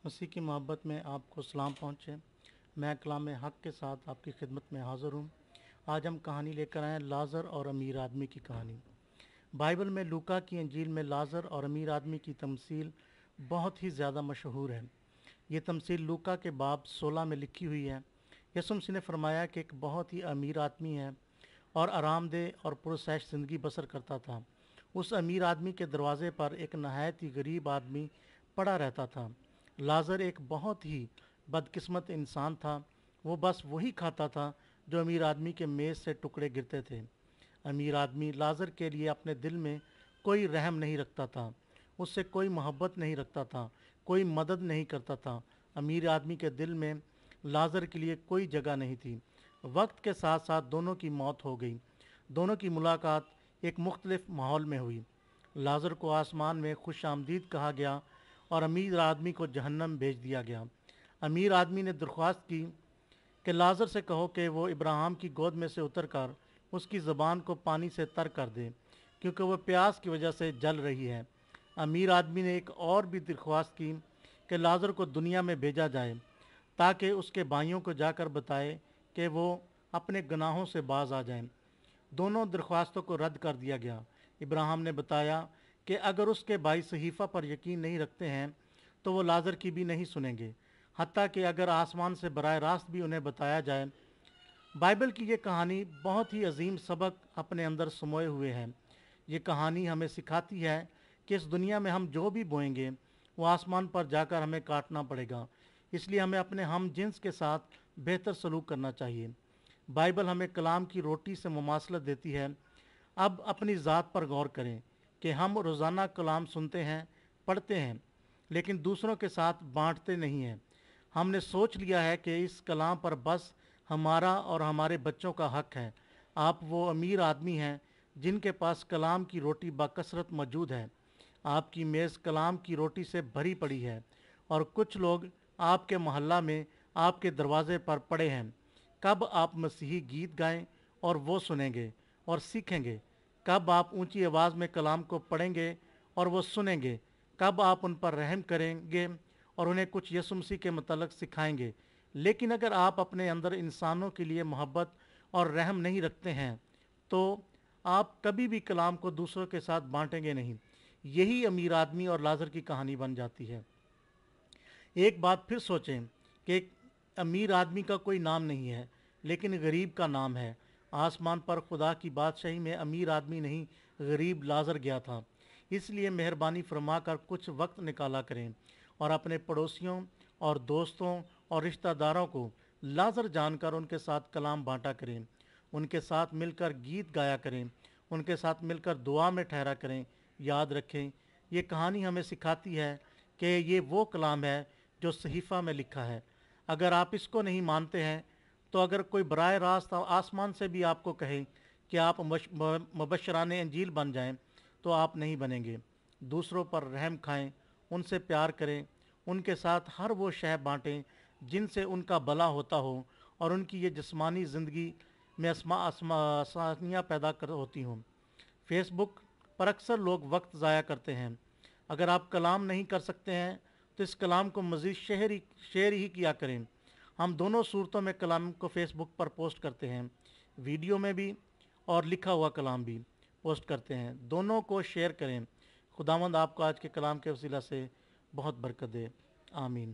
مسیح کی محبت میں آپ کو سلام پہنچے۔ میں کلام حق کے ساتھ آپ کی خدمت میں حاضر ہوں۔ آج ہم کہانی لے کر آئے لازر اور امیر آدمی کی کہانی۔ بائبل میں لوکا کی انجیل میں لازر اور امیر آدمی کی تمثیل بہت ہی زیادہ مشہور ہے۔ یہ تمثیل لوکا کے باب 16 میں لکھی ہوئی ہے۔ یسوع مسیح نے فرمایا کہ ایک بہت ہی امیر آدمی ہے اور آرام دہ اور پرسعیش زندگی بسر کرتا تھا۔ اس امیر آدمی کے دروازے پر ایک نہایت ہی غریب آدمی پڑا رہتا تھا۔ لازر ایک بہت ہی بدقسمت انسان تھا۔ وہ بس وہی کھاتا تھا جو امیر آدمی کے میز سے ٹکڑے گرتے تھے۔ امیر آدمی لازر کے لیے اپنے دل میں کوئی رحم نہیں رکھتا تھا، اس سے کوئی محبت نہیں رکھتا تھا، کوئی مدد نہیں کرتا تھا۔ امیر آدمی کے دل میں لازر کے لیے کوئی جگہ نہیں تھی۔ وقت کے ساتھ ساتھ دونوں کی موت ہو گئی۔ دونوں کی ملاقات ایک مختلف ماحول میں ہوئی۔ لازر کو آسمان میں خوش آمدید کہا گیا اور امیر آدمی کو جہنم بھیج دیا گیا۔ امیر آدمی نے درخواست کی کہ لازر سے کہو کہ وہ ابراہیم کی گود میں سے اتر کر اس کی زبان کو پانی سے تر کر دے، کیونکہ وہ پیاس کی وجہ سے جل رہی ہے۔ امیر آدمی نے ایک اور بھی درخواست کی کہ لازر کو دنیا میں بھیجا جائے تاکہ اس کے بھائیوں کو جا کر بتائے کہ وہ اپنے گناہوں سے باز آ جائیں۔ دونوں درخواستوں کو رد کر دیا گیا۔ ابراہیم نے بتایا کہ اگر اس کے بھائی صحیفہ پر یقین نہیں رکھتے ہیں تو وہ لازر کی بھی نہیں سنیں گے، حتیٰ کہ اگر آسمان سے براہ راست بھی انہیں بتایا جائے۔ بائبل کی یہ کہانی بہت ہی عظیم سبق اپنے اندر سموئے ہوئے ہے۔ یہ کہانی ہمیں سکھاتی ہے کہ اس دنیا میں ہم جو بھی بوئیں گے وہ آسمان پر جا کر ہمیں کاٹنا پڑے گا۔ اس لیے ہمیں اپنے ہم جنس کے ساتھ بہتر سلوک کرنا چاہیے۔ بائبل ہمیں کلام کی روٹی سے مماثلت دیتی ہے۔ اب اپنی ذات پر غور کریں کہ ہم روزانہ کلام سنتے ہیں، پڑھتے ہیں، لیکن دوسروں کے ساتھ بانٹتے نہیں ہیں۔ ہم نے سوچ لیا ہے کہ اس کلام پر بس ہمارا اور ہمارے بچوں کا حق ہے۔ آپ وہ امیر آدمی ہیں جن کے پاس کلام کی روٹی بکثرت موجود ہے۔ آپ کی میز کلام کی روٹی سے بھری پڑی ہے، اور کچھ لوگ آپ کے محلہ میں آپ کے دروازے پر پڑے ہیں۔ کب آپ مسیحی گیت گائیں اور وہ سنیں گے اور سیکھیں گے؟ کب آپ اونچی آواز میں کلام کو پڑھیں گے اور وہ سنیں گے؟ کب آپ ان پر رحم کریں گے اور انہیں کچھ یسوع مسیح کے متعلق سکھائیں گے؟ لیکن اگر آپ اپنے اندر انسانوں کے لیے محبت اور رحم نہیں رکھتے ہیں تو آپ کبھی بھی کلام کو دوسروں کے ساتھ بانٹیں گے نہیں۔ یہی امیر آدمی اور لازر کی کہانی بن جاتی ہے۔ ایک بات پھر سوچیں کہ ایک امیر آدمی کا کوئی نام نہیں ہے، لیکن غریب کا نام ہے۔ آسمان پر خدا کی بادشاہی میں امیر آدمی نہیں، غریب لازر گیا تھا۔ اس لیے مہربانی فرما کر کچھ وقت نکالا کریں اور اپنے پڑوسیوں اور دوستوں اور رشتہ داروں کو لازر جان کر ان کے ساتھ کلام بانٹا کریں۔ ان کے ساتھ مل کر گیت گایا کریں، ان کے ساتھ مل کر دعا میں ٹھہرا کریں۔ یاد رکھیں، یہ کہانی ہمیں سکھاتی ہے کہ یہ وہ کلام ہے جو صحیفہ میں لکھا ہے۔ اگر آپ اس کو نہیں مانتے ہیں تو اگر کوئی براہ راست آسمان سے بھی آپ کو کہے کہ آپ مبشران انجیل بن جائیں تو آپ نہیں بنیں گے۔ دوسروں پر رحم کھائیں، ان سے پیار کریں، ان کے ساتھ ہر وہ شے بانٹیں جن سے ان کا بھلا ہوتا ہو اور ان کی یہ جسمانی زندگی میں آسانیاں پیدا ہوتی ہوں۔ فیس بک پر اکثر لوگ وقت ضائع کرتے ہیں۔ اگر آپ کلام نہیں کر سکتے ہیں تو اس کلام کو مزید شیئر ہی کیا کریں۔ ہم دونوں صورتوں میں کلام کو فیس بک پر پوسٹ کرتے ہیں، ویڈیو میں بھی اور لکھا ہوا کلام بھی پوسٹ کرتے ہیں۔ دونوں کو شیئر کریں۔ خداوند آپ کو آج کے کلام کے وسیلہ سے بہت برکت دے۔ آمین۔